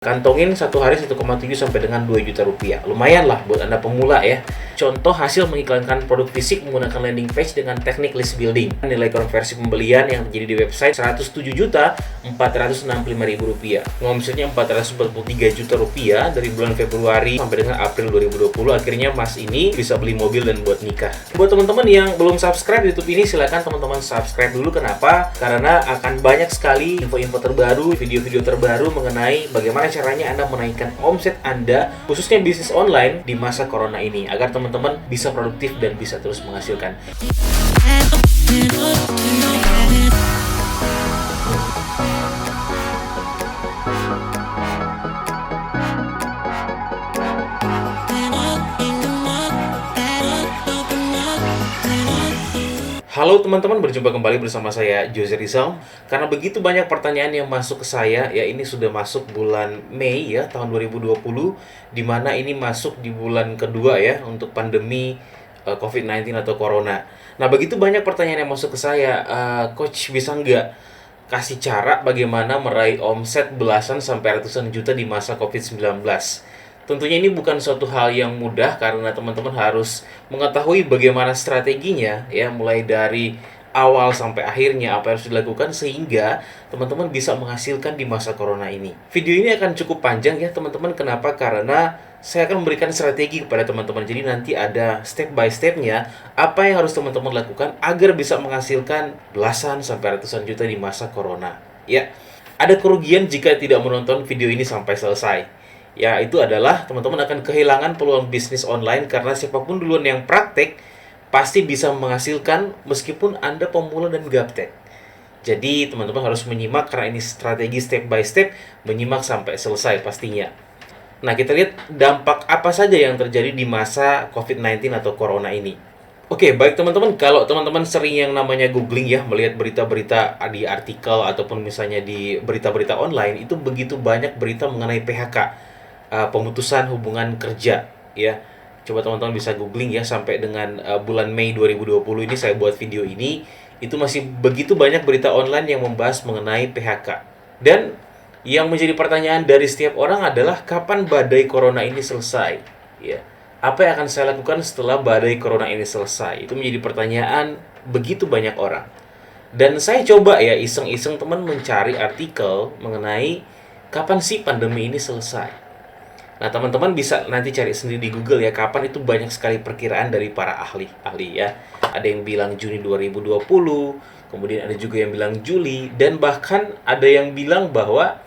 Kantongin satu hari 1,7 sampai dengan 2 juta rupiah. Lumayan lah buat Anda pemula ya. Contoh hasil mengiklankan produk fisik menggunakan landing page dengan teknik list building. Nilai konversi pembelian yang terjadi di website 107.465.000 rupiah. Ngomsetnya 443 juta rupiah dari bulan Februari sampai dengan April 2020. Akhirnya Mas ini bisa beli mobil dan buat nikah. Buat teman-teman yang belum subscribe YouTube ini, silakan teman-teman subscribe dulu. Kenapa? Karena akan banyak sekali info-info terbaru, video-video terbaru mengenai bagaimana caranya Anda menaikkan omset Anda, khususnya bisnis online di masa corona ini, agar teman-teman bisa produktif dan bisa terus menghasilkan. Halo teman-teman, berjumpa kembali bersama saya Jose Rizal. Karena begitu banyak pertanyaan yang masuk ke saya, ya ini sudah masuk bulan Mei ya tahun 2020, di mana ini masuk di bulan kedua ya untuk pandemi COVID-19 atau Corona. Nah begitu banyak pertanyaan yang masuk ke saya, Coach bisa nggak kasih cara bagaimana meraih omset belasan sampai ratusan juta di masa COVID-19? Tentunya ini bukan suatu hal yang mudah karena teman-teman harus mengetahui bagaimana strateginya ya, mulai dari awal sampai akhirnya apa yang harus dilakukan sehingga teman-teman bisa menghasilkan di masa corona ini. Video ini akan cukup panjang ya teman-teman. Kenapa? Karena saya akan memberikan strategi kepada teman-teman. Jadi nanti ada step by stepnya apa yang harus teman-teman lakukan agar bisa menghasilkan belasan sampai ratusan juta di masa corona. Ya, ada kerugian jika tidak menonton video ini sampai selesai. Ya, itu adalah teman-teman akan kehilangan peluang bisnis online karena siapapun duluan yang praktek pasti bisa menghasilkan meskipun Anda pemula dan gaptek. Jadi, teman-teman harus menyimak karena ini strategi step by step, menyimak sampai selesai pastinya. Nah, kita lihat dampak apa saja yang terjadi di masa COVID-19 atau Corona ini. Oke, baik teman-teman, kalau teman-teman sering yang namanya googling ya, melihat berita-berita di artikel ataupun misalnya di berita-berita online, itu begitu banyak berita mengenai PHK. Pemutusan hubungan kerja ya. Coba teman-teman bisa googling ya, sampai dengan bulan Mei 2020 ini saya buat video ini, itu masih begitu banyak berita online yang membahas mengenai PHK. Dan yang menjadi pertanyaan dari setiap orang adalah kapan badai corona ini selesai ya. Apa yang akan saya lakukan setelah badai corona ini selesai? Itu menjadi pertanyaan begitu banyak orang. Dan saya coba ya iseng-iseng teman mencari artikel mengenai kapan sih pandemi ini selesai. Nah, teman-teman bisa nanti cari sendiri di Google ya, kapan itu banyak sekali perkiraan dari para ahli ya. Ada yang bilang Juni 2020, kemudian ada juga yang bilang Juli, dan bahkan ada yang bilang bahwa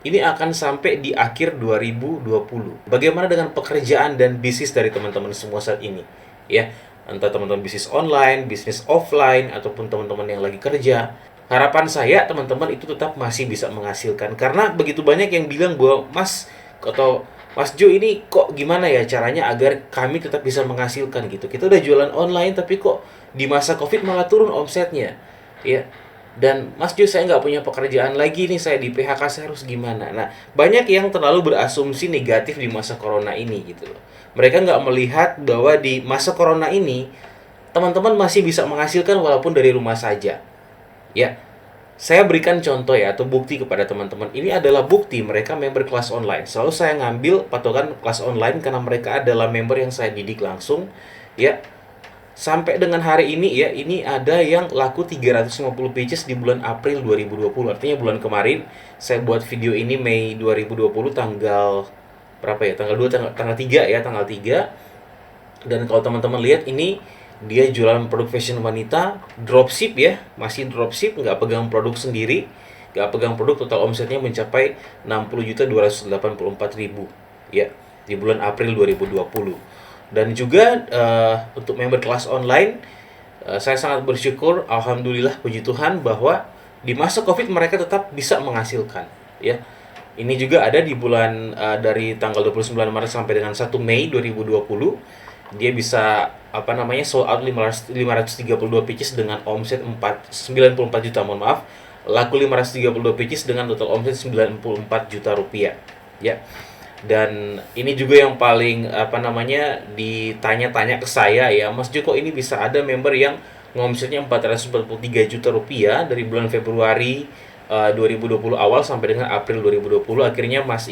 ini akan sampai di akhir 2020. Bagaimana dengan pekerjaan dan bisnis dari teman-teman semua saat ini? Ya, entah teman-teman bisnis online, bisnis offline, ataupun teman-teman yang lagi kerja. Harapan saya teman-teman itu tetap masih bisa menghasilkan. Karena begitu banyak yang bilang bahwa Mas Jo, ini kok gimana ya caranya agar kami tetap bisa menghasilkan gitu. Kita udah jualan online tapi kok di masa COVID malah turun omsetnya. Ya. Dan Mas Jo, saya nggak punya pekerjaan lagi nih, saya di PHK, saya harus gimana? Nah, banyak yang terlalu berasumsi negatif di masa corona ini gitu loh. Mereka nggak melihat bahwa di masa corona ini teman-teman masih bisa menghasilkan walaupun dari rumah saja. Ya. Saya berikan contoh ya, atau bukti kepada teman-teman. Ini adalah bukti mereka member kelas online. Selalu saya ngambil patokan kelas online karena mereka adalah member yang saya didik langsung. Ya, sampai dengan hari ini ya, ini ada yang laku 350 pages di bulan April 2020. Artinya bulan kemarin saya buat video ini Mei 2020 tanggal berapa ya? Tanggal 2, tanggal 3 ya, tanggal 3. Dan kalau teman-teman lihat ini, dia jualan produk fashion wanita, dropship ya, masih dropship, nggak pegang produk sendiri, nggak pegang produk, total omsetnya mencapai 60.284.000 ya di bulan April 2020. Dan juga untuk member kelas online, saya sangat bersyukur, alhamdulillah, puji Tuhan, bahwa di masa COVID mereka tetap bisa menghasilkan ya. Ini juga ada di bulan dari tanggal 29 Maret sampai dengan 1 Mei 2020. Dia bisa sold out 532 pages dengan omset 94 juta, mohon maaf, laku 532 pages dengan total omset 94 juta rupiah ya. Dan ini juga yang paling ditanya-tanya ke saya ya, Mas Joko, ini bisa ada member yang ngomsetnya 443 juta rupiah dari bulan Februari 2020 awal sampai dengan April 2020 akhirnya Mas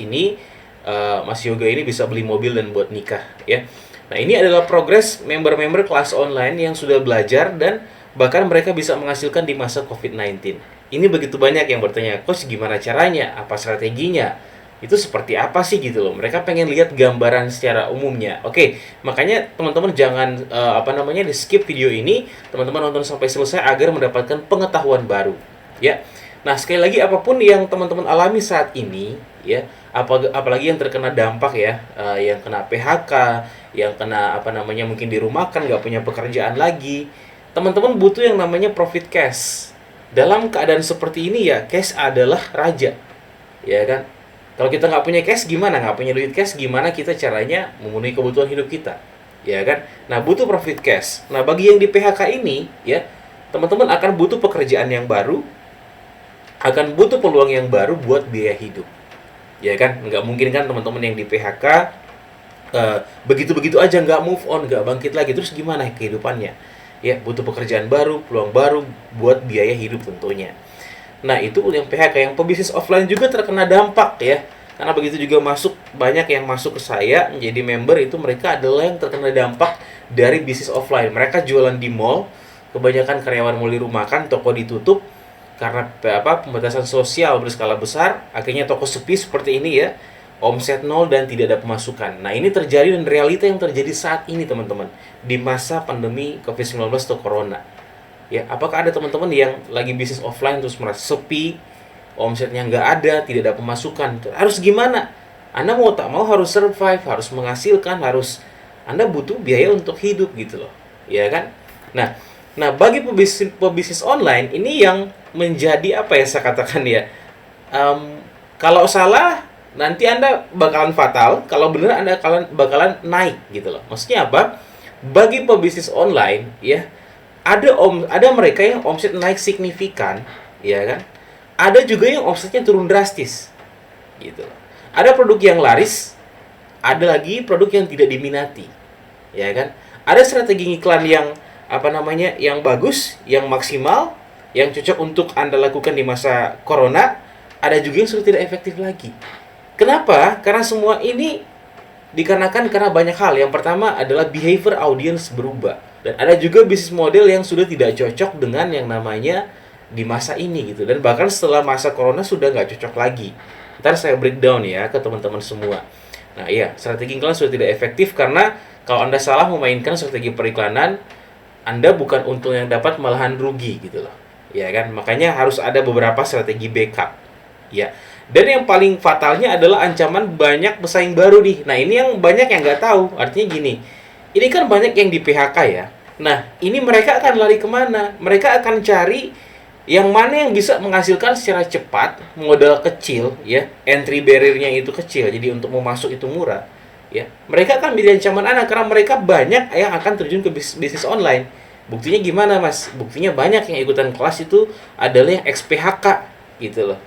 Yoga ini bisa beli mobil dan buat nikah ya. Nah, ini adalah progres member-member kelas online yang sudah belajar dan bahkan mereka bisa menghasilkan di masa COVID-19. Ini begitu banyak yang bertanya, "Coach, gimana caranya? Apa strateginya? Itu seperti apa sih?" gitu loh. Mereka pengen lihat gambaran secara umumnya. Oke, makanya teman-teman jangan di skip video ini, teman-teman nonton sampai selesai agar mendapatkan pengetahuan baru, ya. Nah, sekali lagi apapun yang teman-teman alami saat ini, ya, apalagi yang terkena dampak ya, yang kena PHK, yang kena mungkin dirumahkan, nggak punya pekerjaan lagi, teman-teman butuh yang namanya profit cash. Dalam keadaan seperti ini ya, cash adalah raja, ya kan? Kalau kita nggak punya cash gimana? Nggak punya duit cash gimana kita caranya memenuhi kebutuhan hidup kita, ya kan? Nah, butuh profit cash. Nah, bagi yang di PHK ini, ya, teman-teman akan butuh pekerjaan yang baru, akan butuh peluang yang baru buat biaya hidup, ya kan? Nggak mungkin kan teman-teman yang di PHK begitu-begitu aja nggak move on, nggak bangkit lagi, terus gimana kehidupannya? Ya, butuh pekerjaan baru, peluang baru buat biaya hidup tentunya. Nah, itu yang PHK. Yang pebisnis offline juga terkena dampak ya, karena begitu juga banyak yang masuk ke saya menjadi member, itu mereka adalah yang terkena dampak dari bisnis offline. Mereka jualan di mall, kebanyakan karyawan mall dirumahkan, toko ditutup karena pembatasan sosial berskala besar, akhirnya toko sepi seperti ini ya, omset nol dan tidak ada pemasukan. Nah, ini terjadi dan realita yang terjadi saat ini teman-teman, di masa pandemi COVID-19 atau Corona. Ya, apakah ada teman-teman yang lagi bisnis offline terus merasa sepi, omsetnya nggak ada, tidak ada pemasukan? Harus gimana? Anda mau tak mau harus survive, harus menghasilkan, Anda butuh biaya untuk hidup gitu loh, ya kan? Nah, bagi pebisnis online ini yang menjadi saya katakan ya, kalau salah nanti Anda bakalan fatal, kalau benar Anda bakalan naik gitu loh. Maksudnya apa? Bagi pebisnis online ya, ada mereka yang omset naik signifikan, ya kan? Ada juga yang omsetnya turun drastis. Gitu loh. Ada produk yang laris, ada lagi produk yang tidak diminati. Ya kan? Ada strategi iklan yang yang bagus, yang maksimal, yang cocok untuk Anda lakukan di masa corona, ada juga yang sudah tidak efektif lagi. Kenapa? Karena semua ini dikarenakan karena banyak hal. Yang pertama adalah behavior audience berubah. Dan ada juga bisnis model yang sudah tidak cocok dengan yang namanya di masa ini gitu. Dan bahkan setelah masa corona sudah nggak cocok lagi. Ntar saya breakdown ya ke teman-teman semua. Nah iya, strategi iklan sudah tidak efektif karena kalau Anda salah memainkan strategi periklanan, Anda bukan untung yang dapat, malahan rugi gitu loh. Ya kan? Makanya harus ada beberapa strategi backup. Ya. Dan yang paling fatalnya adalah ancaman banyak pesaing baru nih. Nah, ini yang banyak yang nggak tahu. Artinya gini, ini kan banyak yang di PHK ya. Nah, ini mereka akan lari kemana? Mereka akan cari yang mana yang bisa menghasilkan secara cepat, modal kecil, ya, entry barrier-nya itu kecil, jadi untuk mau masuk itu murah, ya. Mereka akan menjadi ancaman Anda karena mereka banyak yang akan terjun ke bisnis online. Buktinya gimana, Mas? Buktinya banyak yang ikutan kelas itu adalah yang ex-PHK, gitu loh.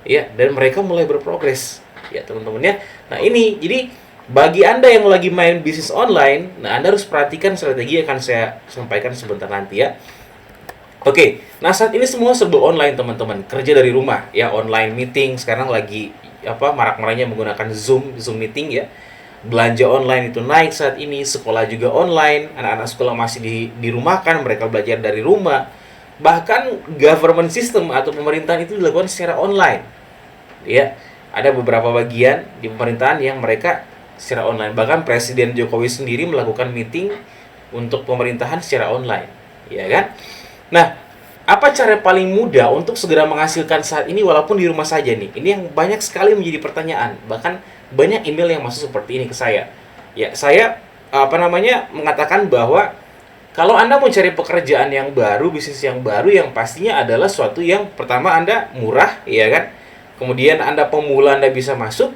Ya, dan mereka mulai berprogres, ya teman-teman ya. Nah ini, jadi bagi Anda yang lagi main bisnis online, nah Anda harus perhatikan strategi yang akan saya sampaikan sebentar nanti ya. Oke, nah saat ini semua serba online teman-teman, kerja dari rumah ya, online meeting sekarang lagi marak-maraknya menggunakan Zoom meeting ya. Belanja online itu naik saat ini, sekolah juga online, anak-anak sekolah masih dirumahkan, mereka belajar dari rumah. Bahkan government system atau pemerintahan itu dilakukan secara online. Ya, ada beberapa bagian di pemerintahan yang mereka secara online. Bahkan Presiden Jokowi sendiri melakukan meeting untuk pemerintahan secara online, ya kan? Nah, apa cara paling mudah untuk segera menghasilkan saat ini walaupun di rumah saja nih? Ini yang banyak sekali menjadi pertanyaan. Bahkan banyak email yang masuk seperti ini ke saya. Ya, saya mengatakan bahwa kalau Anda mau cari pekerjaan yang baru, bisnis yang baru, yang pastinya adalah suatu yang pertama Anda murah, ya kan? Kemudian Anda pemula, Anda bisa masuk,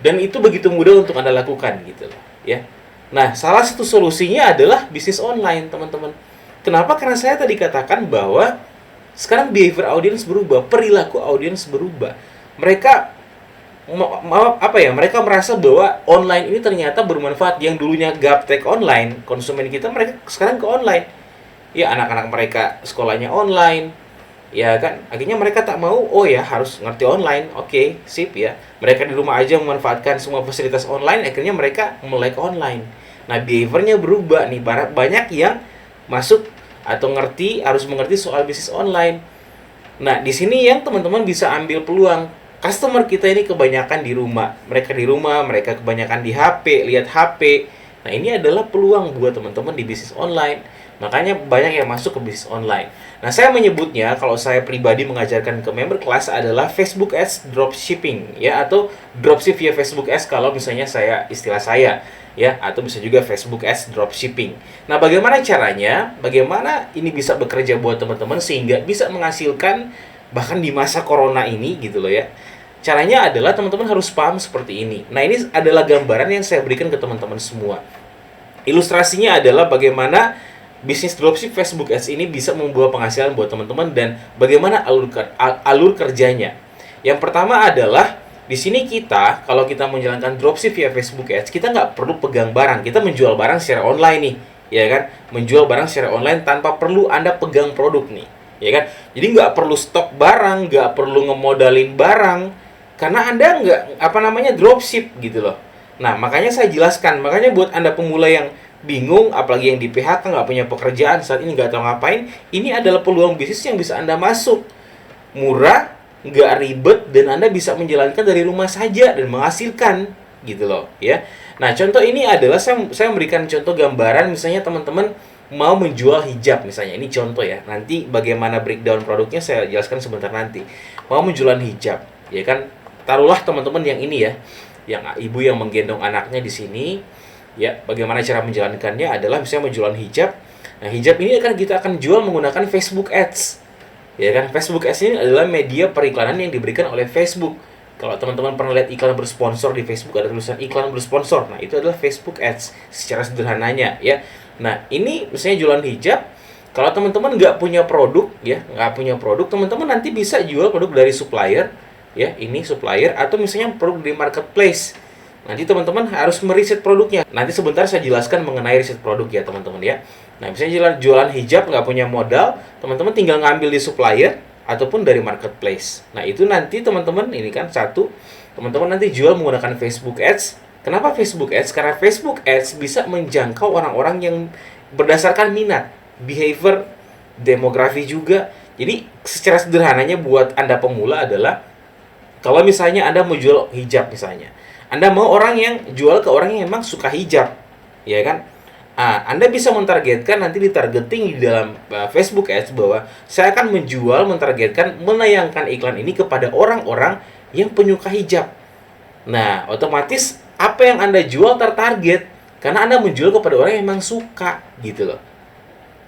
dan itu begitu mudah untuk Anda lakukan, gitu loh, ya. Nah, salah satu solusinya adalah bisnis online, teman-teman. Kenapa? Karena saya tadi katakan bahwa sekarang behavior audience berubah, perilaku audience berubah. Mereka mereka merasa bahwa online ini ternyata bermanfaat. Yang dulunya gaptek online, konsumen kita, mereka sekarang ke online. Ya, anak-anak mereka sekolahnya online, Ya kan, akhirnya mereka tak mau, oh ya harus ngerti online, oke, sip ya. Mereka di rumah aja memanfaatkan semua fasilitas online, akhirnya mereka melek online. Nah, behaviornya berubah nih, banyak yang masuk atau ngerti, harus mengerti soal bisnis online. Nah, di sini yang teman-teman bisa ambil peluang. Customer kita ini kebanyakan di rumah. Mereka di rumah, mereka kebanyakan di HP, lihat HP. Nah, ini adalah peluang buat teman-teman di bisnis online. Makanya banyak yang masuk ke bisnis online. Nah, saya menyebutnya kalau saya pribadi mengajarkan ke member kelas adalah Facebook Ads Dropshipping ya, atau dropship via Facebook Ads kalau misalnya istilah saya ya, atau bisa juga Facebook Ads Dropshipping. Nah, bagaimana caranya? Bagaimana ini bisa bekerja buat teman-teman sehingga bisa menghasilkan bahkan di masa corona ini gitu loh ya. Caranya adalah teman-teman harus paham seperti ini. Nah, ini adalah gambaran yang saya berikan ke teman-teman semua. Ilustrasinya adalah bagaimana bisnis dropship Facebook Ads ini bisa membawa penghasilan buat teman-teman dan bagaimana alur kerjanya. Yang pertama adalah di sini kita, kalau kita menjalankan dropship via Facebook Ads, kita nggak perlu pegang barang. Kita menjual barang secara online nih, ya kan? Menjual barang secara online tanpa perlu Anda pegang produk nih, ya kan? Jadi nggak perlu stok barang, nggak perlu ngemodalin barang, karena Anda nggak dropship gitu loh. Nah, makanya saya jelaskan, makanya buat Anda pemula yang bingung, apalagi yang di PHK nggak punya pekerjaan saat ini, nggak tahu ngapain, ini adalah peluang bisnis yang bisa Anda masuk. Murah, nggak ribet, dan Anda bisa menjalankan dari rumah saja dan menghasilkan gitu loh ya. Nah, contoh ini adalah saya memberikan contoh gambaran, misalnya teman-teman mau menjual hijab misalnya. Ini contoh ya. Nanti bagaimana breakdown produknya saya jelaskan sebentar nanti. Mau menjual hijab, ya kan? Taruhlah teman-teman yang ini ya, yang ibu yang menggendong anaknya di sini. Ya, bagaimana cara menjalankannya adalah misalnya menjual hijab. Nah, hijab ini kita akan jual menggunakan Facebook Ads. Ya kan, Facebook Ads ini adalah media periklanan yang diberikan oleh Facebook. Kalau teman-teman pernah lihat iklan bersponsor di Facebook, ada tulisan iklan bersponsor. Nah, itu adalah Facebook Ads secara sederhananya ya. Nah, ini misalnya jualan hijab. Kalau teman-teman nggak punya produk ya, teman-teman nanti bisa jual produk dari supplier ya, ini supplier, atau misalnya produk di marketplace. Nanti teman-teman harus meriset produknya. Nanti sebentar saya jelaskan mengenai riset produk ya teman-teman ya. Nah, misalnya jualan hijab nggak punya modal, teman-teman tinggal ngambil di supplier ataupun dari marketplace. Nah, itu nanti teman-teman, ini kan satu, teman-teman nanti jual menggunakan Facebook Ads. Kenapa Facebook Ads? Karena Facebook Ads bisa menjangkau orang-orang yang berdasarkan minat, behavior, demografi juga. Jadi secara sederhananya buat Anda pemula adalah, kalau misalnya Anda mau jual hijab misalnya, Anda mau orang yang jual ke orang yang memang suka hijab, ya kan? Anda bisa mentargetkan, nanti ditargeting di dalam Facebook Ads bahwa saya akan mentargetkan, menayangkan iklan ini kepada orang-orang yang penyuka hijab. Nah, otomatis apa yang Anda jual tertarget karena Anda menjual kepada orang yang memang suka gitu loh.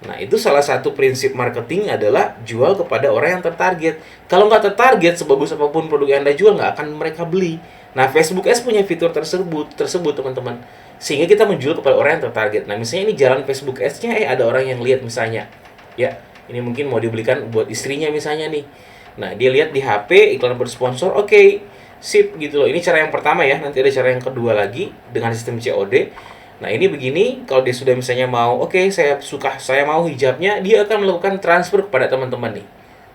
Nah, itu salah satu prinsip marketing adalah jual kepada orang yang tertarget. Kalau nggak tertarget, sebagus apapun produk yang Anda jual, nggak akan mereka beli. Nah, Facebook Ads punya fitur tersebut teman-teman. Sehingga kita menjual kepada orang yang tertarget. Nah, misalnya ini jalan Facebook Ads-nya, ada orang yang lihat misalnya. Ya, ini mungkin mau dibelikan buat istrinya misalnya nih. Nah, dia lihat di HP, iklan bersponsor, oke, sip gitu loh. Ini cara yang pertama ya, nanti ada cara yang kedua lagi dengan sistem COD. Nah, ini begini, kalau dia sudah misalnya mau, oke, saya mau hijabnya, dia akan melakukan transfer kepada teman-teman nih.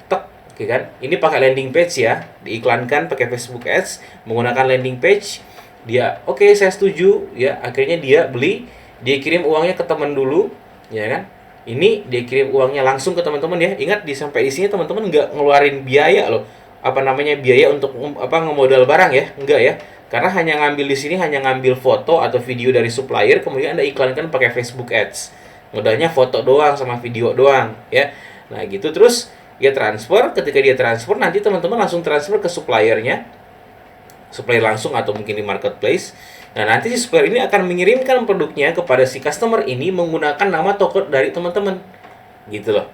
Tek, oke kan? Ini pakai landing page ya, diiklankan pakai Facebook Ads, menggunakan landing page. Dia, oke, saya setuju, ya, akhirnya dia beli, dia kirim uangnya ke teman dulu, ya kan? Ini dia kirim uangnya langsung ke teman-teman ya. Ingat, sampai di sini teman-teman nggak ngeluarin biaya loh. Biaya untuk ngemodal barang ya, enggak ya. Karena hanya ngambil foto atau video dari supplier, kemudian Anda iklankan pakai Facebook Ads. Modalnya foto doang sama video doang ya. Nah, gitu terus dia transfer, ketika dia transfer nanti teman-teman langsung transfer ke suppliernya. Supplier langsung atau mungkin di marketplace. Nah, nanti si supplier ini akan mengirimkan produknya kepada si customer ini menggunakan nama toko dari teman-teman. Gitu loh.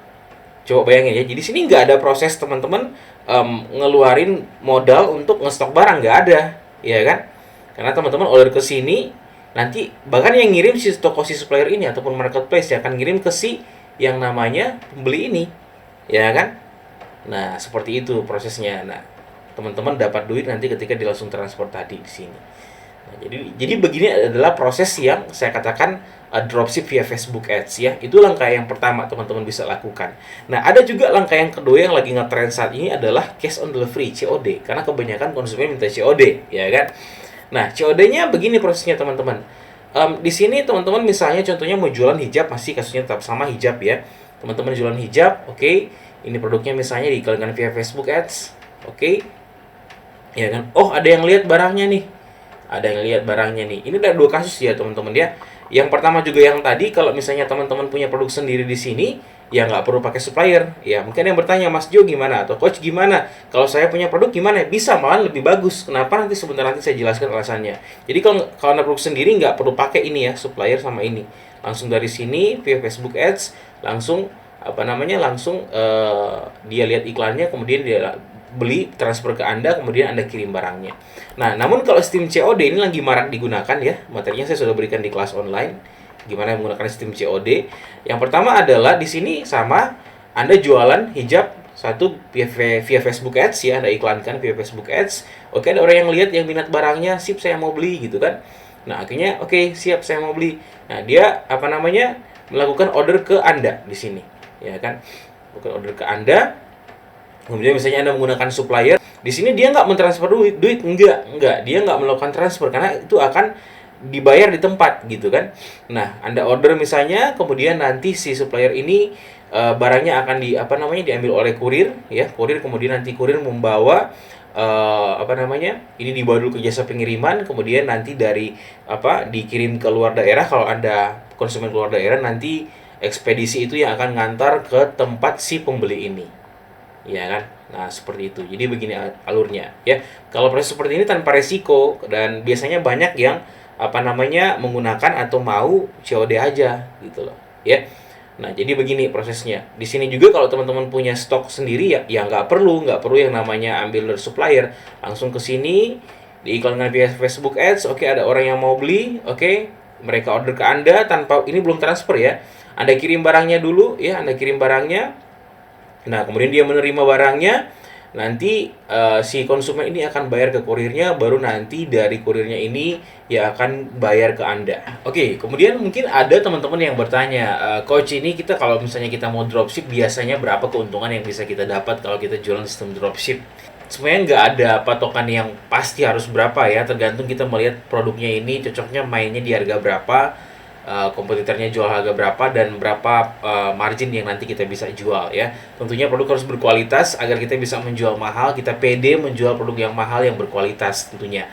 Coba bayangin ya, jadi sini nggak ada proses teman-teman ngeluarin modal untuk ngestok barang, nggak ada. Ya kan? Karena teman-teman order ke sini, nanti bahkan yang ngirim si toko si supplier ini ataupun marketplace ya akan ngirim ke si yang namanya pembeli ini. Ya kan? Nah, seperti itu prosesnya. Nah, teman-teman dapat duit nanti ketika dia langsung transfer tadi di sini. Nah, jadi begini adalah proses yang saya katakan dropship via Facebook Ads ya. Itu langkah yang pertama teman-teman bisa lakukan. Nah, ada juga langkah yang kedua yang lagi ngetrend saat ini adalah cash on delivery, COD. Karena kebanyakan konsumen minta COD, ya kan? Nah, COD-nya begini prosesnya teman-teman. Di sini teman-teman misalnya contohnya mau jualan hijab, masih kasusnya tetap sama hijab ya. Teman-teman jualan hijab, oke. Ini produknya misalnya diiklankan via Facebook Ads, oke. Ya kan? Oh, ada yang lihat barangnya nih. Ada yang lihat barangnya nih. Ini ada dua kasus ya teman-teman ya. Yang pertama juga yang tadi, kalau misalnya teman-teman punya produk sendiri di sini, ya nggak perlu pakai supplier. Ya mungkin yang bertanya, Mas Jo gimana atau Coach gimana? Kalau saya punya produk gimana? Bisa malah lebih bagus. Kenapa? Nanti sebentar nanti saya jelaskan alasannya. Jadi kalau anda produk sendiri nggak perlu pakai ini ya supplier sama ini. Langsung dari sini via Facebook Ads, langsung langsung dia lihat iklannya, kemudian dia beli, transfer ke Anda, kemudian Anda kirim barangnya. Nah, namun kalau sistem COD ini lagi marak digunakan ya, materinya saya sudah berikan di kelas online, gimana menggunakan sistem COD. Yang pertama adalah di sini sama, Anda jualan hijab satu via Facebook Ads ya, Anda iklankan via Facebook Ads. Oke, ada orang yang lihat yang minat barangnya, sip saya mau beli gitu kan. Nah, akhirnya oke, siap saya mau beli. Nah, dia melakukan order ke Anda di sini, ya kan? Bukan order ke Anda. Kemudian misalnya Anda menggunakan supplier, di sini dia nggak mentransfer duit, enggak, dia nggak melakukan transfer karena itu akan dibayar di tempat gitu kan. Nah, Anda order misalnya, kemudian nanti si supplier ini barangnya akan diambil oleh kurir ya, kurir, kemudian nanti kurir membawa ini dibawa dulu ke jasa pengiriman, kemudian nanti dikirim ke luar daerah. Kalau Anda konsumen luar daerah, nanti ekspedisi itu yang akan ngantar ke tempat si pembeli ini, ya kan. Nah, seperti itu. Jadi begini alurnya ya. Kalau proses seperti ini tanpa resiko, dan biasanya banyak yang menggunakan atau mau COD aja gitu loh ya. Nah, jadi begini prosesnya. Di sini juga kalau teman-teman punya stok sendiri ya nggak perlu yang namanya ambil dari supplier. Langsung ke sini diiklankan via Facebook Ads. Oke, ada orang yang mau beli, oke, mereka order ke Anda tanpa ini belum transfer ya. Anda kirim barangnya dulu ya, Anda kirim barangnya. Nah, kemudian dia menerima barangnya, nanti si konsumen ini akan bayar ke kurirnya, baru nanti dari kurirnya ini ya akan bayar ke Anda. Oke, kemudian mungkin ada teman-teman yang bertanya, Coach, ini kita kalau misalnya kita mau dropship, biasanya berapa keuntungan yang bisa kita dapat kalau kita jualan sistem dropship? Sebenarnya nggak ada patokan yang pasti harus berapa ya, tergantung kita melihat produknya ini cocoknya mainnya di harga berapa, kompetitornya jual harga berapa, dan berapa margin yang nanti kita bisa jual ya. Tentunya produk harus berkualitas agar kita bisa menjual mahal, kita pede menjual produk yang mahal yang berkualitas tentunya.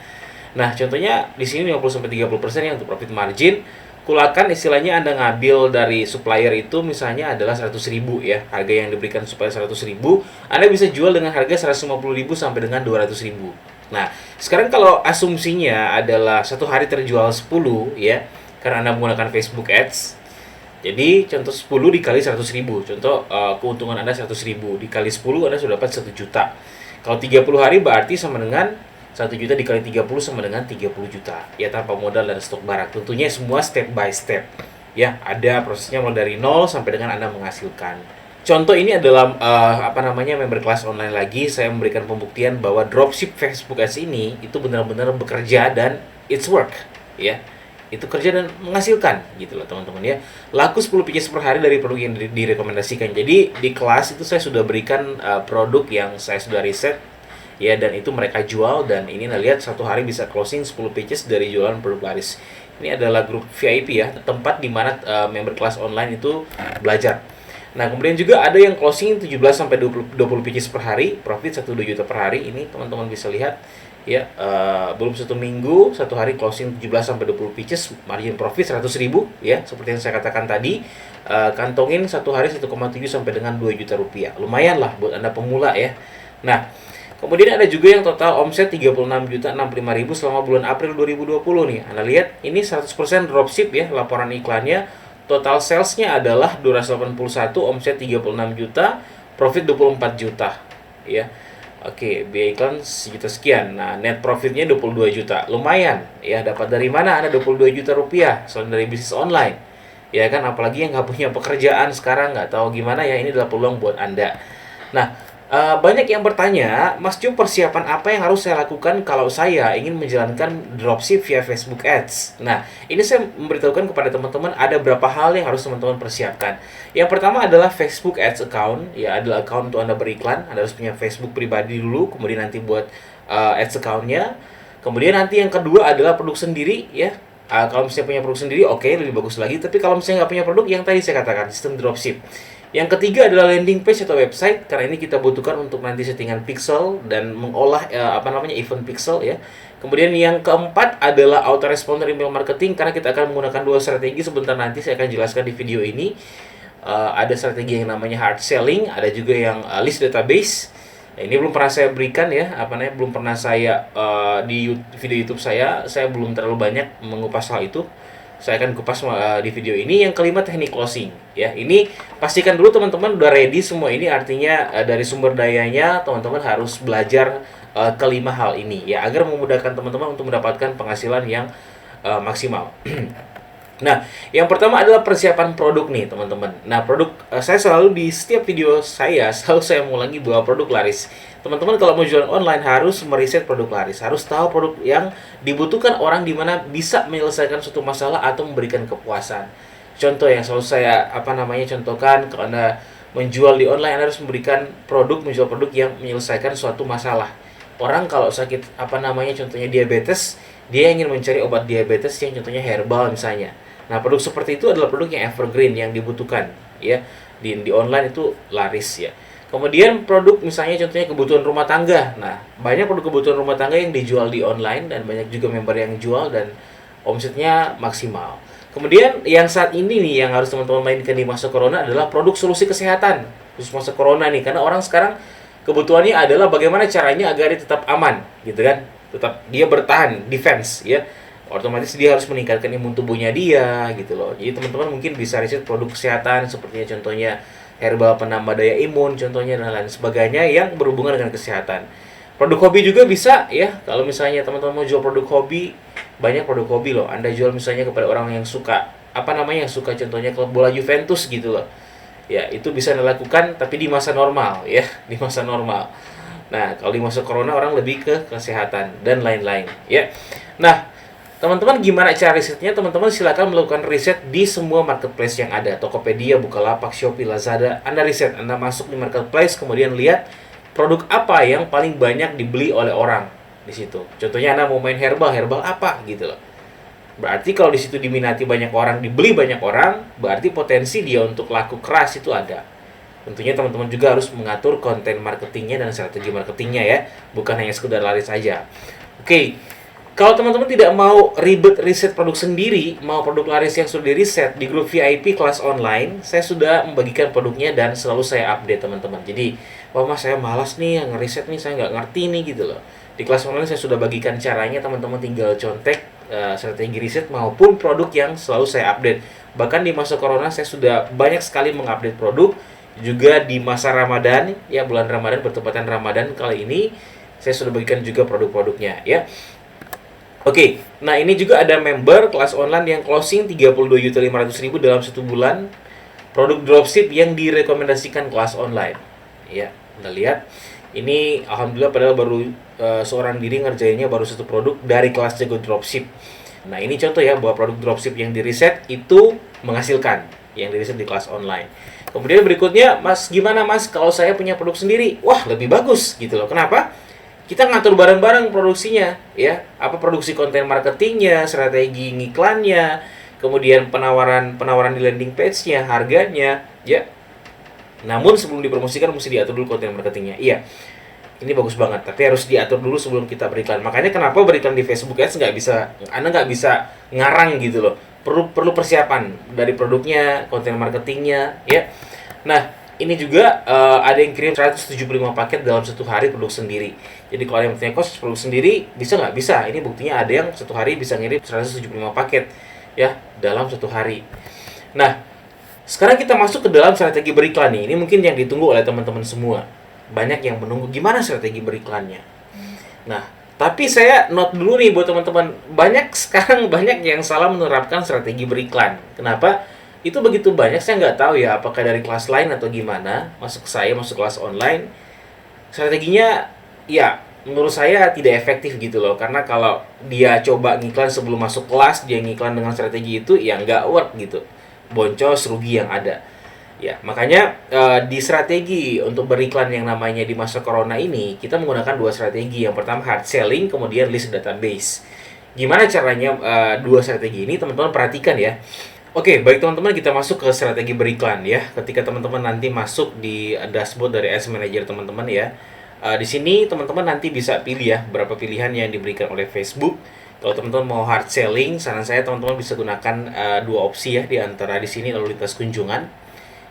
Nah, contohnya di sini 50-30% ya untuk profit margin. Kulakan istilahnya Anda ngambil dari supplier itu misalnya adalah 100.000 ya. Harga yang diberikan supplier 100.000, Anda bisa jual dengan harga 150.000 sampai dengan 200.000. Nah, sekarang kalau asumsinya adalah satu hari terjual 10 ya, karena Anda menggunakan Facebook Ads. Jadi contoh 10 dikali 100.000. Contoh keuntungan Anda 100.000 dikali 10, Anda sudah dapat 1 juta. Kalau 30 hari berarti sama dengan 1 juta dikali 30 sama dengan 30 juta. Ya, tanpa modal dan stok barang. Tentunya semua step by step. Ya, ada prosesnya mulai dari nol sampai dengan Anda menghasilkan. Contoh ini adalah member kelas online lagi. Saya memberikan pembuktian bahwa dropship Facebook Ads ini itu benar-benar bekerja dan it's work, ya. Itu kerja dan menghasilkan gitu loh teman-teman ya. Laku 10 pieces per hari dari produk yang direkomendasikan. Jadi di kelas itu saya sudah berikan produk yang saya sudah riset ya, dan itu mereka jual, dan ini lihat satu hari bisa closing 10 pieces dari jualan produk laris. Ini adalah grup VIP ya, tempat di mana member kelas online itu belajar. Nah, kemudian juga ada yang closing 17 sampai 20 pieces per hari, profit 1-2 juta per hari. Ini teman-teman bisa lihat ya, belum satu minggu, satu hari closing 17 sampai 20 pieces, margin profit 100.000 ya, seperti yang saya katakan tadi. Kantongin satu hari 1,7 sampai dengan 2 juta rupiah. Lumayan lah buat Anda pemula ya. Nah, kemudian ada juga yang total omset 36.065.000 selama bulan April 2020 nih. Anda lihat ini 100% dropship ya, laporan iklannya. Total salesnya adalah 281, omset 36 juta, profit 24 juta ya. Oke, biaya iklan sejuta sekian. Nah, net profitnya 22 juta. Lumayan ya, dapat dari mana Anda 22 juta rupiah? Selain dari bisnis online. Ya kan, apalagi yang nggak punya pekerjaan sekarang, nggak tahu gimana ya, ini adalah peluang buat Anda. Nah, Banyak yang bertanya, Mas Ju, persiapan apa yang harus saya lakukan kalau saya ingin menjalankan dropship via Facebook Ads? Nah, ini saya memberitahukan kepada teman-teman ada beberapa hal yang harus teman-teman persiapkan. Yang pertama adalah Facebook Ads account, ya adalah account untuk Anda beriklan. Anda harus punya Facebook pribadi dulu, kemudian nanti buat Ads account-nya. Kemudian nanti yang kedua adalah produk sendiri, ya. Kalau misalnya punya produk sendiri, oke, lebih bagus lagi. Tapi kalau misalnya nggak punya produk, yang tadi saya katakan, sistem dropship. Yang ketiga adalah landing page atau website, karena ini kita butuhkan untuk nanti settingan pixel dan mengolah event pixel ya. Kemudian yang keempat adalah autoresponder email marketing, karena kita akan menggunakan dua strategi sebentar nanti saya akan jelaskan di video ini. Ada strategi yang namanya hard selling, ada juga yang list database. Nah, ini belum pernah saya berikan ya, belum pernah saya di video YouTube saya belum terlalu banyak mengupas hal itu. Saya akan kupas di video ini. Yang kelima, teknik closing ya. Ini pastikan dulu teman-teman udah ready semua ini, artinya dari sumber dayanya teman-teman harus belajar kelima hal ini ya, agar memudahkan teman-teman untuk mendapatkan penghasilan yang maksimal. Nah, yang pertama adalah persiapan produk nih teman-teman. Nah, produk saya selalu di setiap video saya selalu saya mengulangi bahwa produk laris. Teman-teman kalau mau jualan online harus meriset produk laris, harus tahu produk yang dibutuhkan orang di mana bisa menyelesaikan suatu masalah atau memberikan kepuasan. Contoh yang selalu saya contohkan, kalau Anda menjual di online, Anda harus memberikan menjual produk yang menyelesaikan suatu masalah. Orang kalau sakit contohnya diabetes, dia ingin mencari obat diabetes yang contohnya herbal misalnya. Nah, produk seperti itu adalah produk yang evergreen yang dibutuhkan ya. Di online itu laris ya. Kemudian produk misalnya contohnya kebutuhan rumah tangga. Nah, banyak produk kebutuhan rumah tangga yang dijual di online dan banyak juga member yang jual dan omsetnya maksimal. Kemudian yang saat ini nih yang harus teman-teman mainkan di masa corona adalah produk solusi kesehatan khusus masa corona nih, karena orang sekarang kebutuhannya adalah bagaimana caranya agar dia tetap aman gitu kan, tetap dia bertahan, defense ya. Otomatis dia harus meningkatkan imun tubuhnya dia gitu loh. Jadi teman-teman mungkin bisa riset produk kesehatan sepertinya contohnya herbal penambah daya imun contohnya dan lain sebagainya yang berhubungan dengan kesehatan. Produk hobi juga bisa ya. Kalau misalnya teman-teman mau jual produk hobi, banyak produk hobi loh. Anda jual misalnya kepada orang yang suka yang suka contohnya klub bola Juventus gitu loh. Ya, itu bisa dilakukan tapi di masa normal ya, di masa normal. Nah, kalau di masa corona orang lebih ke kesehatan dan lain-lain ya. Nah, teman-teman gimana cara risetnya? Teman-teman silakan melakukan riset di semua marketplace yang ada. Tokopedia, Bukalapak, Shopee, Lazada. Anda riset, Anda masuk di marketplace, kemudian lihat produk apa yang paling banyak dibeli oleh orang di situ. Contohnya Anda mau main herbal apa gitu loh. Berarti kalau di situ diminati banyak orang, dibeli banyak orang, berarti potensi dia untuk laku keras itu ada. Tentunya teman-teman juga harus mengatur konten marketingnya dan strategi marketingnya ya, bukan hanya sekedar laris saja. Oke. Kalau teman-teman tidak mau ribet riset produk sendiri, mau produk laris yang sudah di-riset di grup VIP kelas online, saya sudah membagikan produknya dan selalu saya update teman-teman. Jadi, Mas saya malas nih ngeriset nih, saya nggak ngerti nih gitu loh. Di kelas online saya sudah bagikan caranya, teman-teman tinggal contek strategi riset maupun produk yang selalu saya update. Bahkan di masa corona saya sudah banyak sekali mengupdate produk. Juga di masa Ramadan, ya bulan Ramadan bertepatan Ramadan kali ini, saya sudah bagikan juga produk-produknya ya. Oke, nah ini juga ada member kelas online yang closing 32.500.000 dalam 1 bulan. Produk dropship yang direkomendasikan kelas online. Ya, Anda lihat. Ini alhamdulillah padahal baru seorang diri ngerjainnya baru 1 produk dari kelas jago dropship. Nah, ini contoh ya bahwa produk dropship yang di-riset itu menghasilkan, yang di-riset di kelas online. Kemudian berikutnya, Mas, gimana Mas kalau saya punya produk sendiri? Wah, lebih bagus gitu loh. Kenapa? Kita ngatur bareng-bareng produksinya ya, produksi konten marketingnya, strategi ngiklannya, kemudian penawaran di landing page-nya, harganya ya. Namun sebelum dipromosikan mesti diatur dulu konten marketingnya. Iya, ini bagus banget, tapi harus diatur dulu sebelum kita beriklan. Makanya kenapa beriklan di Facebook Ads Anda nggak bisa ngarang gitu loh. Perlu persiapan dari produknya, konten marketingnya ya. Nah, ini juga ada yang kirim 175 paket dalam 1 hari produk sendiri. Jadi kalau yang punya kos produk sendiri bisa nggak? Bisa. Ini buktinya ada yang 1 hari bisa ngirim 175 paket ya dalam 1 hari. Nah, sekarang kita masuk ke dalam strategi beriklan nih. Ini mungkin yang ditunggu oleh teman-teman semua. Banyak yang menunggu gimana strategi beriklannya. Nah, tapi saya note dulu nih buat teman-teman. Sekarang banyak yang salah menerapkan strategi beriklan. Kenapa? Itu begitu banyak, saya nggak tahu ya apakah dari kelas lain atau gimana, masuk kelas online Strateginya ya menurut saya tidak efektif gitu loh, karena kalau dia coba ngiklan sebelum masuk kelas, dia ngiklan dengan strategi itu ya nggak work gitu, boncos rugi yang ada. Ya, makanya di strategi untuk beriklan yang namanya di masa corona ini, kita menggunakan dua strategi. Yang pertama hard selling, kemudian list database. Gimana caranya dua strategi ini teman-teman perhatikan ya. Oke, baik teman-teman, kita masuk ke strategi beriklan ya. Ketika teman-teman nanti masuk di dashboard dari Ads Manager teman-teman ya. Di sini teman-teman nanti bisa pilih ya berapa pilihan yang diberikan oleh Facebook. Kalau teman-teman mau hard selling, saran saya teman-teman bisa gunakan dua opsi ya, di antara di sini lalu lintas kunjungan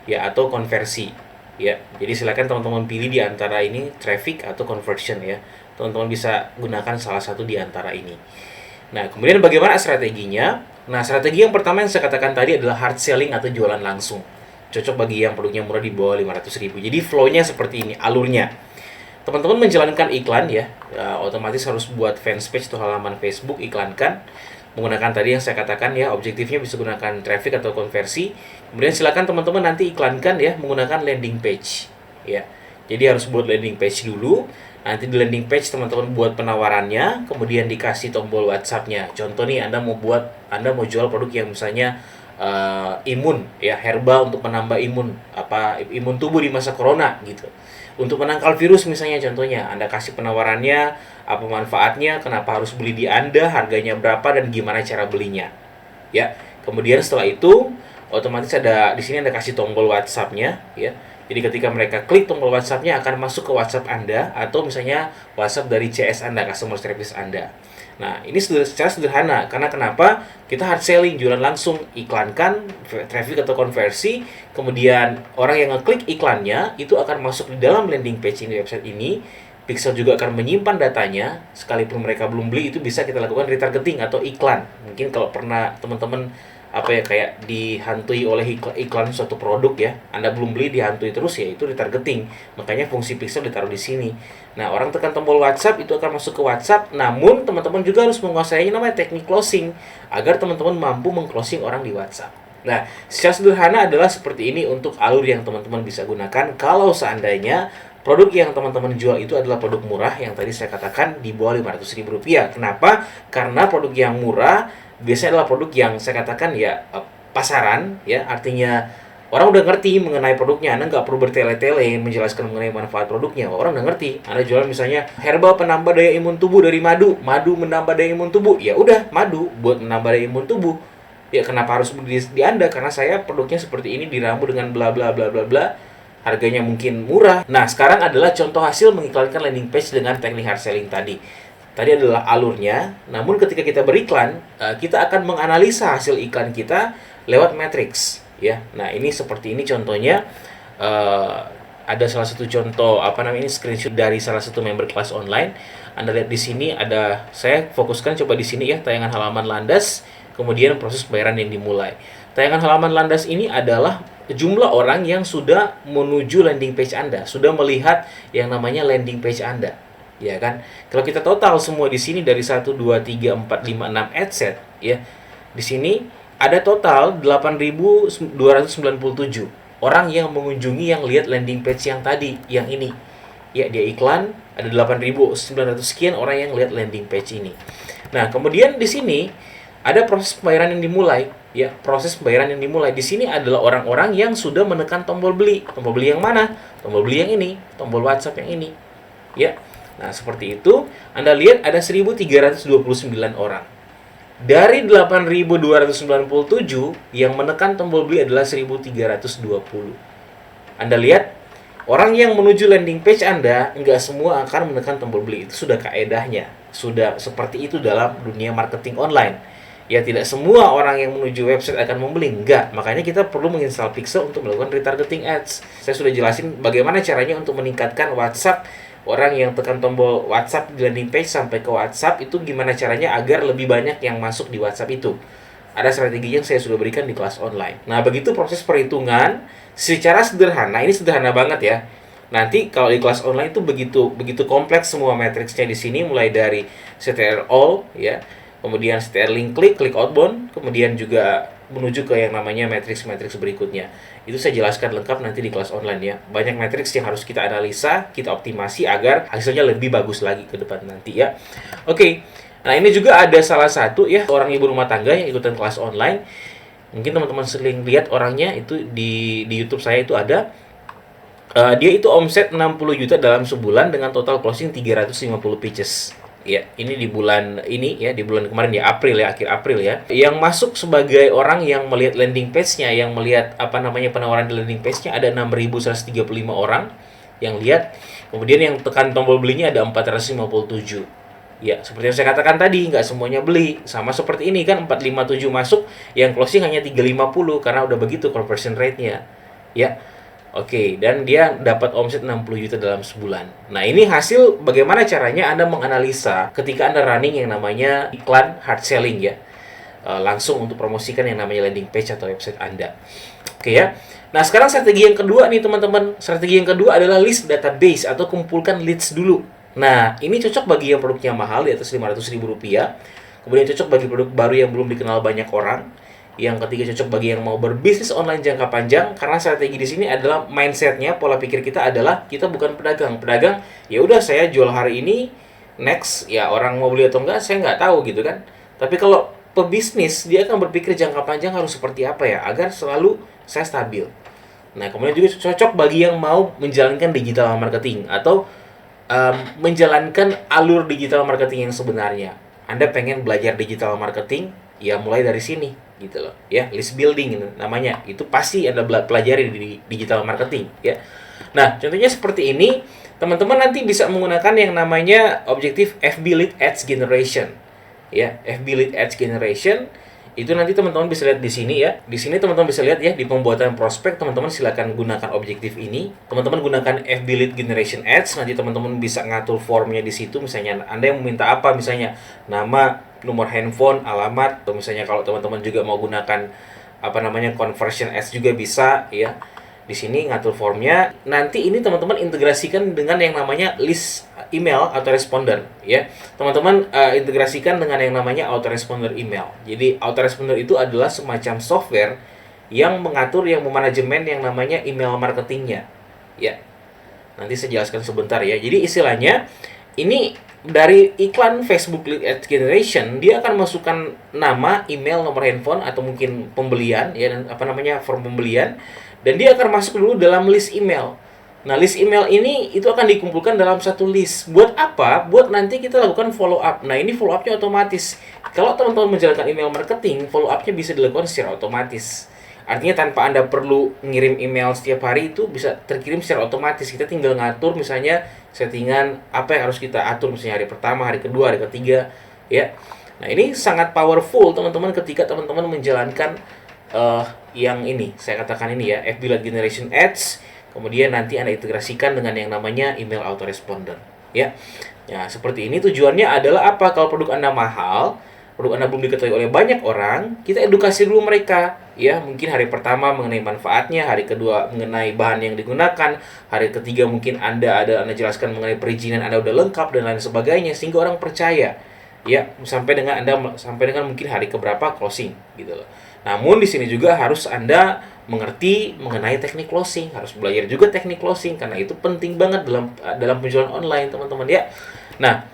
ya, atau konversi ya. Jadi silakan teman-teman pilih di antara ini, traffic atau conversion ya. Teman-teman bisa gunakan salah satu di antara ini. Nah, kemudian bagaimana strateginya? Nah, strategi yang pertama yang saya katakan tadi adalah hard selling atau jualan langsung. Cocok bagi yang produknya murah di bawah 500.000. Jadi flow-nya seperti ini, alurnya. Teman-teman menjalankan iklan ya, otomatis harus buat fans page atau halaman Facebook, iklankan. Menggunakan tadi yang saya katakan ya, objektifnya bisa gunakan traffic atau konversi. Kemudian silakan teman-teman nanti iklankan ya menggunakan landing page ya. Jadi harus buat landing page dulu. Nanti di landing page teman-teman buat penawarannya, kemudian dikasih tombol WhatsApp-nya. Contoh nih, Anda mau jual produk yang misalnya imun ya, herbal untuk menambah imun tubuh di masa corona gitu. Untuk menangkal virus misalnya, contohnya Anda kasih penawarannya, apa manfaatnya, kenapa harus beli di Anda, harganya berapa, dan gimana cara belinya ya. Kemudian setelah itu otomatis di sini Anda kasih tombol WhatsApp-nya ya. Jadi ketika mereka klik tombol WhatsApp-nya akan masuk ke WhatsApp Anda, atau misalnya WhatsApp dari CS Anda, customer service Anda. Nah, ini secara sederhana. Karena kenapa? Kita hard selling, jualan langsung, iklankan, traffic atau konversi, kemudian orang yang ngeklik iklannya itu akan masuk di dalam landing page ini, website ini. Pixel juga akan menyimpan datanya, sekalipun mereka belum beli, itu bisa kita lakukan retargeting atau iklan. Mungkin kalau pernah teman-teman kayak dihantui oleh iklan suatu produk ya, Anda belum beli, dihantui terus, ya itu retargeting. Makanya fungsi pixel ditaruh di sini. Nah, orang tekan tombol WhatsApp itu akan masuk ke WhatsApp. Namun teman-teman juga harus menguasai namanya teknik closing, agar teman-teman mampu mengclosing orang di WhatsApp. Nah, secara sederhana adalah seperti ini untuk alur yang teman-teman bisa gunakan kalau seandainya produk yang teman-teman jual itu adalah produk murah yang tadi saya katakan di bawah Rp500.000. Kenapa? Karena produk yang murah biasanya adalah produk yang saya katakan ya pasaran ya, artinya orang udah ngerti mengenai produknya. Anda nggak perlu bertele-tele menjelaskan mengenai manfaat produknya, orang udah ngerti. Anda jual misalnya herbal penambah daya imun tubuh dari madu menambah daya imun tubuh, ya udah, madu buat menambah daya imun tubuh. Ya kenapa harus beli di Anda? Karena saya produknya seperti ini, diramu dengan bla bla bla bla bla, harganya mungkin murah. Nah, sekarang adalah contoh hasil mengiklankan landing page dengan teknik hard selling tadi. Tadi adalah alurnya, namun ketika kita beriklan, kita akan menganalisa hasil iklan kita lewat matrix ya. Nah, ini seperti ini contohnya. Ada salah satu contoh ini screenshot dari salah satu member kelas online. Anda lihat di sini saya fokuskan coba di sini ya, tayangan halaman landas, kemudian proses pembayaran yang dimulai. Tayangan halaman landas ini adalah jumlah orang yang sudah menuju landing page Anda, sudah melihat yang namanya landing page Anda. Ya kan? Kalau kita total semua di sini dari 1 2 3 4 5 6 ad set ya. Di sini ada total 8.297 orang yang mengunjungi, yang lihat landing page yang tadi, yang ini. Ya, dia iklan, ada 8.900 sekian orang yang lihat landing page ini. Nah, kemudian di sini ada proses pembayaran yang dimulai ya. Proses pembayaran yang dimulai di sini adalah orang-orang yang sudah menekan tombol beli. Tombol beli yang mana? Tombol beli yang ini, tombol WhatsApp yang ini. Ya. Nah, seperti itu. Anda lihat ada 1.329 orang. Dari 8.297 yang menekan tombol beli adalah 1.320. Anda lihat, orang yang menuju landing page Anda, enggak semua akan menekan tombol beli. Itu sudah kaedahnya. Sudah seperti itu dalam dunia marketing online. Ya, tidak semua orang yang menuju website akan membeli. Enggak. Makanya kita perlu menginstal Pixel untuk melakukan retargeting ads. Saya sudah jelasin bagaimana caranya untuk meningkatkan WhatsApp. Orang yang tekan tombol WhatsApp di landing page sampai ke WhatsApp itu gimana caranya agar lebih banyak yang masuk di WhatsApp itu. Ada strategi yang saya sudah berikan di kelas online. Nah, begitu proses perhitungan secara sederhana. Ini sederhana banget ya. Nanti kalau di kelas online itu begitu kompleks semua matriksnya di sini, mulai dari CTR all ya, kemudian CTR link click outbound, kemudian juga menuju ke yang namanya matriks-matriks berikutnya. Itu saya jelaskan lengkap nanti di kelas online ya. Banyak matriks yang harus kita analisa, kita optimasi agar hasilnya lebih bagus lagi ke depan nanti ya. Oke. Nah, ini juga ada salah satu ya orang ibu rumah tangga yang ikutan kelas online. Mungkin teman-teman sering lihat orangnya itu di YouTube saya itu ada. Dia itu omset 60 juta dalam sebulan dengan total closing 350 pitches. Ya, ini di bulan ini ya, di bulan kemarin ya, April ya, akhir April ya. Yang masuk sebagai orang yang melihat landing page-nya, yang melihat apa namanya penawaran di landing page-nya ada 6.135 orang yang lihat. Kemudian yang tekan tombol belinya ada 457. Ya, seperti yang saya katakan tadi, nggak semuanya beli. Sama seperti ini kan, 457 masuk, yang closing hanya 350 karena udah begitu conversion rate-nya. Ya. Oke, dan dia dapat omset 60 juta dalam sebulan. Nah, ini hasil bagaimana caranya Anda menganalisa ketika Anda running yang namanya iklan hard selling ya. Langsung untuk promosikan yang namanya landing page atau website Anda. Oke ya. Nah, sekarang strategi yang kedua nih teman-teman. Strategi yang kedua adalah list database atau kumpulkan leads dulu. Nah, ini cocok bagi yang produknya mahal di atas Rp500.000. Kemudian cocok bagi produk baru yang belum dikenal banyak orang. Yang ketiga cocok bagi yang mau berbisnis online jangka panjang, karena strategi di sini adalah mindsetnya, pola pikir kita adalah kita bukan pedagang. Pedagang ya udah saya jual hari ini, next ya orang mau beli atau enggak saya nggak tahu gitu kan. Tapi kalau pebisnis dia akan berpikir jangka panjang harus seperti apa ya agar selalu saya stabil. Nah, kemudian juga cocok bagi yang mau menjalankan digital marketing atau menjalankan alur digital marketing yang sebenarnya. Anda pengen belajar digital marketing, ya mulai dari sini gitu loh ya, list building namanya. Itu pasti Anda pelajari di digital marketing ya. Nah, contohnya seperti ini, teman-teman nanti bisa menggunakan yang namanya objektif FB Lead Ads Generation ya. FB Lead Ads Generation itu nanti teman-teman bisa lihat di sini ya. Di sini teman-teman bisa lihat ya, di pembuatan prospek teman-teman silakan gunakan objektif ini. Teman-teman gunakan FB Lead Generation Ads, nanti teman-teman bisa ngatur formnya di situ. Misalnya Anda yang meminta apa, misalnya nama, nomor handphone, alamat, atau misalnya kalau teman-teman juga mau gunakan apa namanya conversion ads juga bisa ya. Di sini ngatur formnya. Nanti ini teman-teman integrasikan dengan yang namanya list email autoresponder ya. Teman-teman integrasikan dengan yang namanya autoresponder email. Jadi autoresponder itu adalah semacam software yang mengatur, yang memanajemen yang namanya email marketingnya ya. Nanti saya jelaskan sebentar ya. Jadi istilahnya ini dari iklan Facebook Lead Ads Generation, dia akan masukkan nama, email, nomor handphone atau mungkin pembelian ya, dan apa namanya form pembelian, dan dia akan masuk dulu dalam list email. Nah, list email ini itu akan dikumpulkan dalam satu list. Buat apa? Buat nanti kita lakukan follow up. Nah, ini follow up-nya otomatis. Kalau teman-teman menjalankan email marketing, follow up-nya bisa dilakukan secara otomatis. Artinya tanpa Anda perlu ngirim email setiap hari, itu bisa terkirim secara otomatis. Kita tinggal ngatur misalnya settingan apa yang harus kita atur, misalnya hari pertama, hari kedua, hari ketiga ya. Nah, ini sangat powerful teman-teman ketika teman-teman menjalankan yang ini, saya katakan ini ya, FB Lead Generation Ads. Kemudian nanti Anda integrasikan dengan yang namanya email autoresponder ya. Ya, seperti ini tujuannya adalah apa? Kalau produk Anda mahal, produk Anda belum diketahui oleh banyak orang, kita edukasi dulu mereka ya. Mungkin hari pertama mengenai manfaatnya, hari kedua mengenai bahan yang digunakan, hari ketiga mungkin Anda jelaskan mengenai perizinan Anda udah lengkap dan lain sebagainya, sehingga orang percaya ya, sampai dengan mungkin hari keberapa closing gitu loh. Namun di sini juga harus Anda mengerti mengenai teknik closing, harus belajar juga teknik closing karena itu penting banget dalam penjualan online teman-teman ya. Nah,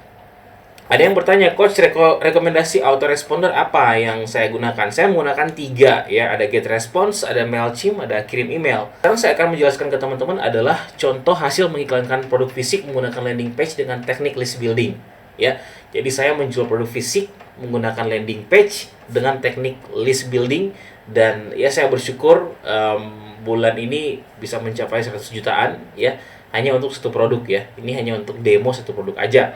ada yang bertanya, Coach, rekomendasi autoresponder apa yang saya gunakan? Saya menggunakan 3 ya, ada GetResponse, ada MailChimp, ada kirim email. Sekarang saya akan menjelaskan ke teman-teman adalah contoh hasil mengiklankan produk fisik menggunakan landing page dengan teknik list building ya. Jadi saya menjual produk fisik menggunakan landing page dengan teknik list building, dan ya saya bersyukur bulan ini bisa mencapai 100 jutaan ya, hanya untuk satu produk ya. Ini hanya untuk demo satu produk aja,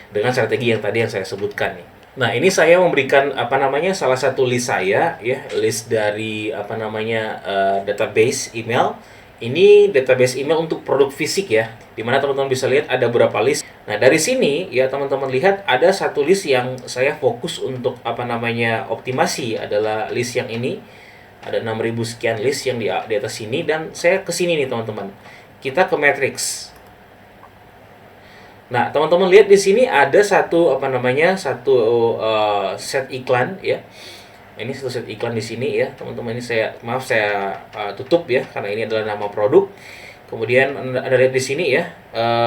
dengan strategi yang tadi yang saya sebutkan nih. Nah, ini saya memberikan apa namanya salah satu list saya ya, list dari apa namanya database email. Ini database email untuk produk fisik ya, dimana teman-teman bisa lihat ada berapa list. Nah, dari sini ya teman-teman lihat ada satu list yang saya fokus untuk apa namanya optimasi, adalah list yang ini. Ada 6.000 sekian list yang di atas sini, dan saya ke sini nih teman-teman. Kita ke matrix. Nah, teman-teman lihat di sini ada satu apa namanya satu set iklan ya. Ini satu set iklan di sini ya, teman-teman. Ini saya tutup ya karena ini adalah nama produk. Kemudian Anda lihat di sini ya,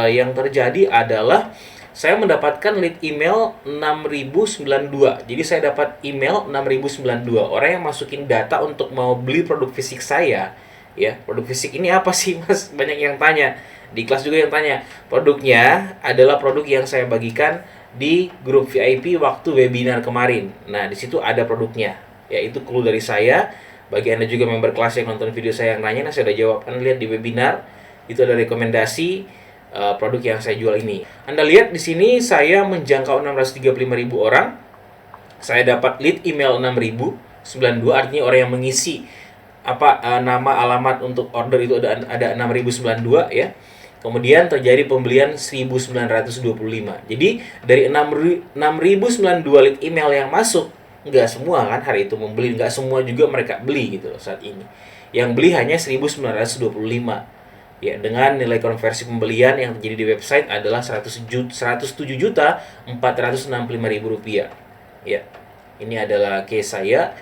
yang terjadi adalah saya mendapatkan lead email 6092. Jadi saya dapat email 6092. Orang yang masukin data untuk mau beli produk fisik saya. Ya, produk fisik ini apa sih, Mas? Banyak yang tanya. Di kelas juga yang tanya. Produknya adalah produk yang saya bagikan di grup VIP waktu webinar kemarin. Nah, di situ ada produknya. Yaitu clue dari saya. Bagi Anda juga member kelas yang nonton video saya yang nanya, nah saya udah jawab. Anda lihat di webinar, itu ada rekomendasi produk yang saya jual ini. Anda lihat di sini saya menjangkau 635.000 orang. Saya dapat lead email 6092, artinya orang yang mengisi nama alamat untuk order itu ada 6092 ya. Kemudian terjadi pembelian 1925. Jadi dari 6092 lead email yang masuk, nggak semua kan hari itu membeli, nggak semua juga mereka beli gitu loh saat ini. Yang beli hanya 1925. Ya, dengan nilai konversi pembelian yang terjadi di website adalah 107.465.000 rupiah. Ya, ini adalah case saya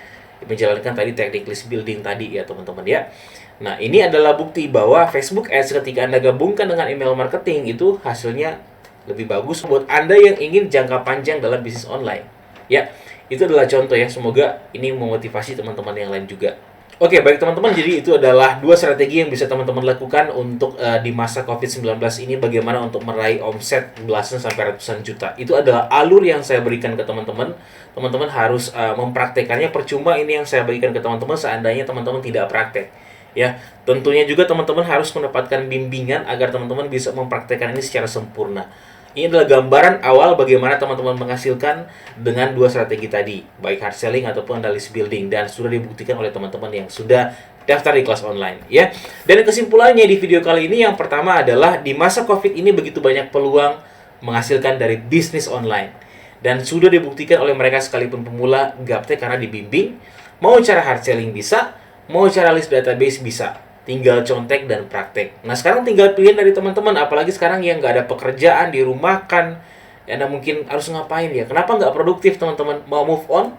menjalankan tadi teknik list building tadi ya teman-teman ya. Nah, ini adalah bukti bahwa Facebook Ads ketika Anda gabungkan dengan email marketing itu hasilnya lebih bagus buat Anda yang ingin jangka panjang dalam bisnis online. Ya, itu adalah contoh ya. Semoga ini memotivasi teman-teman yang lain juga. Oke, baik teman-teman, jadi itu adalah 2 strategi yang bisa teman-teman lakukan untuk di masa COVID-19 ini, bagaimana untuk meraih omset belasan sampai ratusan juta. Itu adalah alur yang saya berikan ke teman-teman. Teman-teman harus mempraktekannya. Percuma ini yang saya berikan ke teman-teman seandainya teman-teman tidak praktek. Ya, tentunya juga teman-teman harus mendapatkan bimbingan agar teman-teman bisa mempraktekkan ini secara sempurna. Ini adalah gambaran awal bagaimana teman-teman menghasilkan dengan 2 strategi tadi, baik hard selling ataupun list building, dan sudah dibuktikan oleh teman-teman yang sudah daftar di kelas online ya. Dan kesimpulannya di video kali ini yang pertama adalah di masa Covid ini begitu banyak peluang menghasilkan dari bisnis online. Dan sudah dibuktikan oleh mereka sekalipun pemula gaptek karena dibimbing, mau cara hard selling bisa, mau cara list database bisa. Tinggal contek dan praktek. Nah, sekarang tinggal pilihan dari teman-teman. Apalagi sekarang yang nggak ada pekerjaan, di rumah kan, Anda mungkin harus ngapain ya? Kenapa nggak produktif teman-teman? Mau move on?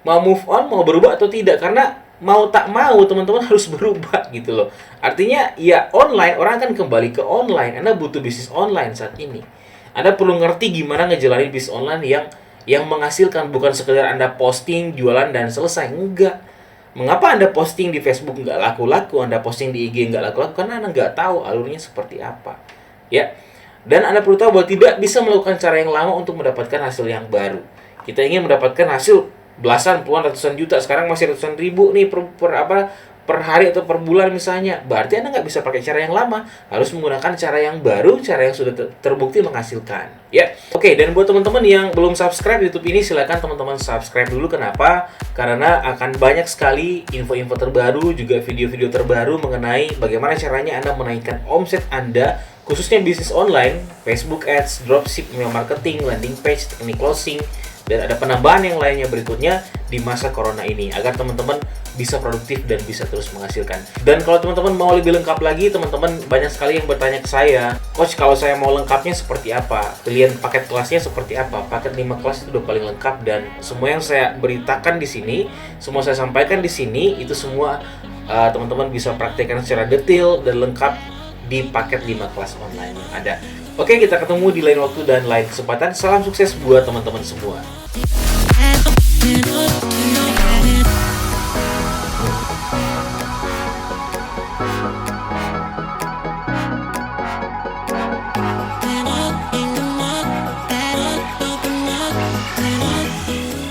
Mau berubah atau tidak? Karena mau tak mau teman-teman harus berubah gitu loh. Artinya ya online, orang akan kembali ke online. Anda butuh bisnis online saat ini. Anda perlu ngerti gimana ngejalanin bisnis online yang menghasilkan, bukan sekedar Anda posting, jualan, dan selesai. Enggak. Mengapa Anda posting di Facebook nggak laku-laku, Anda posting di IG nggak laku-laku? Karena Anda nggak tahu alurnya seperti apa. Ya. Dan Anda perlu tahu bahwa tidak bisa melakukan cara yang lama untuk mendapatkan hasil yang baru. Kita ingin mendapatkan hasil belasan, puluhan, ratusan juta. Sekarang masih ratusan ribu nih per hari atau per bulan misalnya. Berarti Anda nggak bisa pakai cara yang lama. Harus menggunakan cara yang baru, cara yang sudah terbukti menghasilkan. Ya. Oke, dan buat teman-teman yang belum subscribe YouTube ini, silakan teman-teman subscribe dulu. Kenapa? Karena akan banyak sekali info-info terbaru, juga video-video terbaru mengenai bagaimana caranya Anda menaikkan omset Anda, khususnya bisnis online, Facebook Ads, dropship, email marketing, landing page, teknik closing, dan ada penambahan yang lainnya berikutnya di masa corona ini, agar teman-teman bisa produktif dan bisa terus menghasilkan. Dan kalau teman-teman mau lebih lengkap lagi, teman-teman banyak sekali yang bertanya ke saya, Coach, kalau saya mau lengkapnya seperti apa? Pilihan paket kelasnya seperti apa? Paket 5 kelas itu udah paling lengkap, dan semua yang saya beritakan di sini, semua saya sampaikan di sini, itu semua teman-teman bisa praktekkan secara detail dan lengkap di paket 5 kelas online yang ada. Oke, kita ketemu di lain waktu dan lain kesempatan. Salam sukses buat teman-teman semua.